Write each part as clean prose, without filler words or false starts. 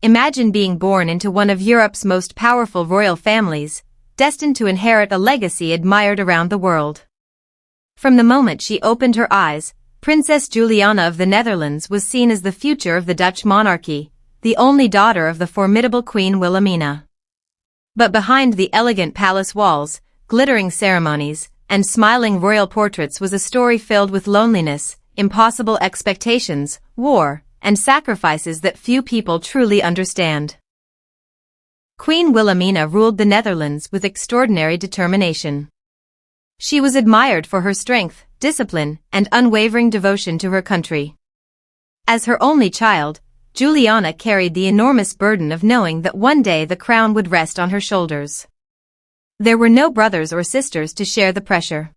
Imagine being born into one of Europe's most powerful royal families, destined to inherit a legacy admired around the world. From the moment she opened her eyes, Princess Juliana of the Netherlands was seen as the future of the Dutch monarchy, the only daughter of the formidable Queen Wilhelmina. But behind the elegant palace walls, glittering ceremonies, and smiling royal portraits was a story filled with loneliness, impossible expectations, war, and sacrifices that few people truly understand. Queen Wilhelmina ruled the Netherlands with extraordinary determination. She was admired for her strength, discipline, and unwavering devotion to her country. As her only child, Juliana carried the enormous burden of knowing that one day the crown would rest on her shoulders. There were no brothers or sisters to share the pressure.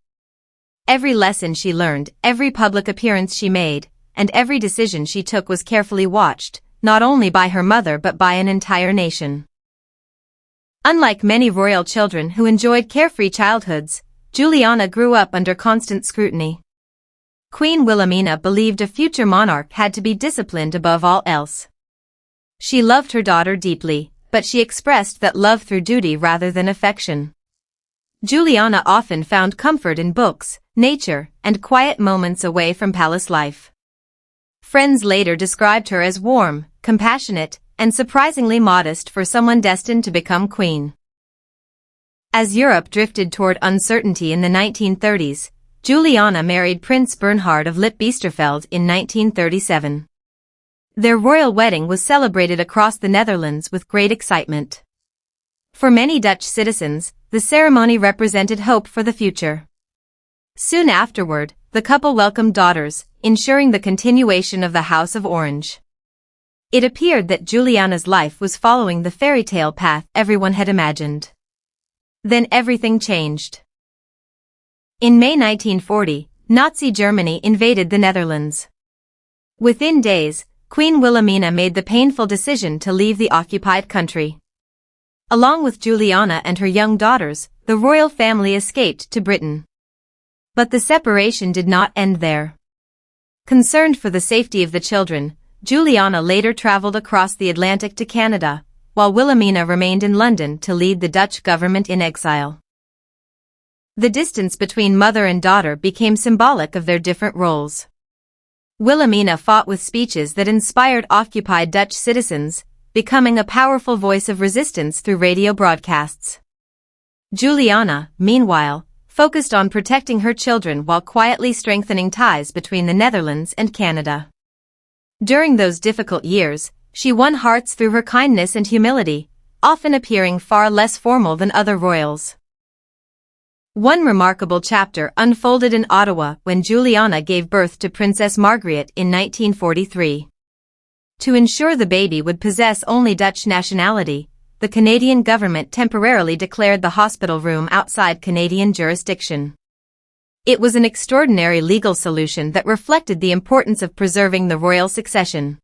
Every lesson she learned, every public appearance she made, and every decision she took was carefully watched, not only by her mother but by an entire nation. Unlike many royal children who enjoyed carefree childhoods, Juliana grew up under constant scrutiny. Queen Wilhelmina believed a future monarch had to be disciplined above all else. She loved her daughter deeply, but she expressed that love through duty rather than affection. Juliana often found comfort in books, nature, and quiet moments away from palace life. Friends later described her as warm, compassionate, and surprisingly modest for someone destined to become queen. As Europe drifted toward uncertainty in the 1930s, Juliana married Prince Bernhard of Lippe-Biesterfeld in 1937. Their royal wedding was celebrated across the Netherlands with great excitement. For many Dutch citizens, the ceremony represented hope for the future. Soon afterward, the couple welcomed daughters, ensuring the continuation of the House of Orange. It appeared that Juliana's life was following the fairy tale path everyone had imagined. Then everything changed. In May 1940, Nazi Germany invaded the Netherlands. Within days, Queen Wilhelmina made the painful decision to leave the occupied country. Along with Juliana and her young daughters, the royal family escaped to Britain. But the separation did not end there. Concerned for the safety of the children, Juliana later traveled across the Atlantic to Canada, while Wilhelmina remained in London to lead the Dutch government in exile. The distance between mother and daughter became symbolic of their different roles. Wilhelmina fought with speeches that inspired occupied Dutch citizens, becoming a powerful voice of resistance through radio broadcasts. Juliana, meanwhile, focused on protecting her children while quietly strengthening ties between the Netherlands and Canada. During those difficult years, she won hearts through her kindness and humility, often appearing far less formal than other royals. One remarkable chapter unfolded in Ottawa when Juliana gave birth to Princess Margriet in 1943. To ensure the baby would possess only Dutch nationality, the Canadian government temporarily declared the hospital room outside Canadian jurisdiction. It was an extraordinary legal solution that reflected the importance of preserving the royal succession.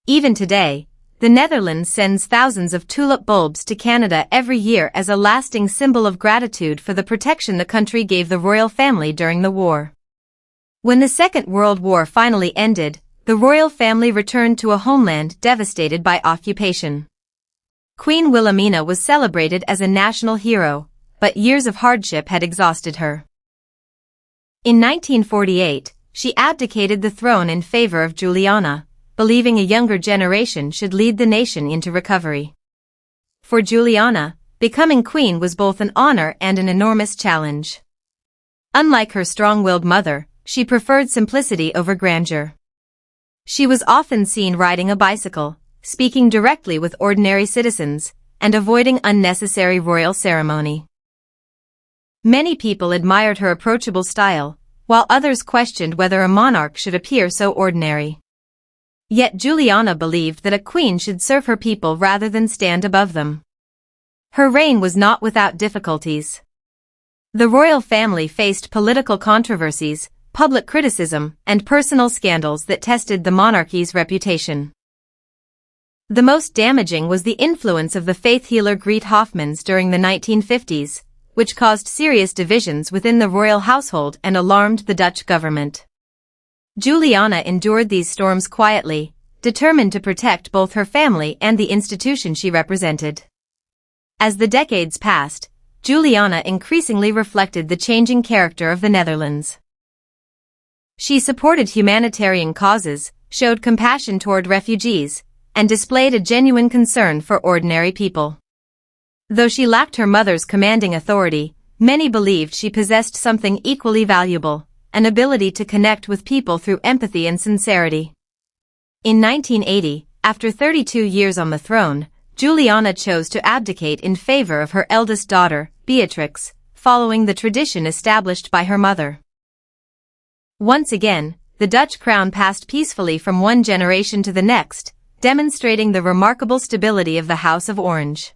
Even today, the Netherlands sends thousands of tulip bulbs to Canada every year as a lasting symbol of gratitude for the protection the country gave the royal family during the war. When the Second World War finally ended, the royal family returned to a homeland devastated by occupation. Queen Wilhelmina was celebrated as a national hero, but years of hardship had exhausted her. In 1948, she abdicated the throne in favor of Juliana, believing a younger generation should lead the nation into recovery. For Juliana, becoming queen was both an honor and an enormous challenge. Unlike her strong-willed mother, she preferred simplicity over grandeur. She was often seen riding a bicycle, speaking directly with ordinary citizens, and avoiding unnecessary royal ceremony. Many people admired her approachable style, while others questioned whether a monarch should appear so ordinary. Yet Juliana believed that a queen should serve her people rather than stand above them. Her reign was not without difficulties. The royal family faced political controversies, public criticism, and personal scandals that tested the monarchy's reputation. The most damaging was the influence of the faith healer Greet Hofmans during the 1950s, which caused serious divisions within the royal household and alarmed the Dutch government. Juliana endured these storms quietly, determined to protect both her family and the institution she represented. As the decades passed, Juliana increasingly reflected the changing character of the Netherlands. She supported humanitarian causes, showed compassion toward refugees, and displayed a genuine concern for ordinary people. Though she lacked her mother's commanding authority, many believed she possessed something equally valuable, an ability to connect with people through empathy and sincerity. In 1980, after 32 years on the throne, Juliana chose to abdicate in favor of her eldest daughter, Beatrix, following the tradition established by her mother. Once again, the Dutch crown passed peacefully from one generation to the next, demonstrating the remarkable stability of the House of Orange.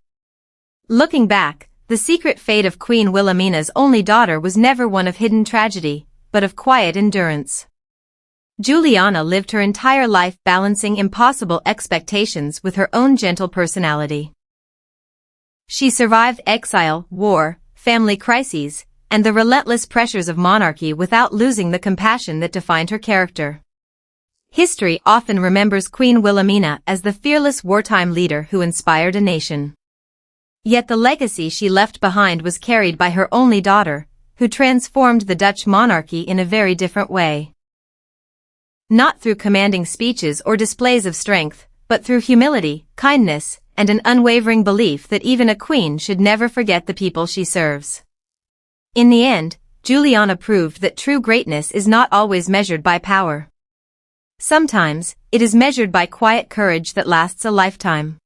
Looking back, the secret fate of Queen Wilhelmina's only daughter was never one of hidden tragedy, but of quiet endurance. Juliana lived her entire life balancing impossible expectations with her own gentle personality. She survived exile, war, family crises, and the relentless pressures of monarchy without losing the compassion that defined her character. History often remembers Queen Wilhelmina as the fearless wartime leader who inspired a nation. Yet the legacy she left behind was carried by her only daughter, who transformed the Dutch monarchy in a very different way. Not through commanding speeches or displays of strength, but through humility, kindness, and an unwavering belief that even a queen should never forget the people she serves. In the end, Juliana proved that true greatness is not always measured by power. Sometimes, it is measured by quiet courage that lasts a lifetime.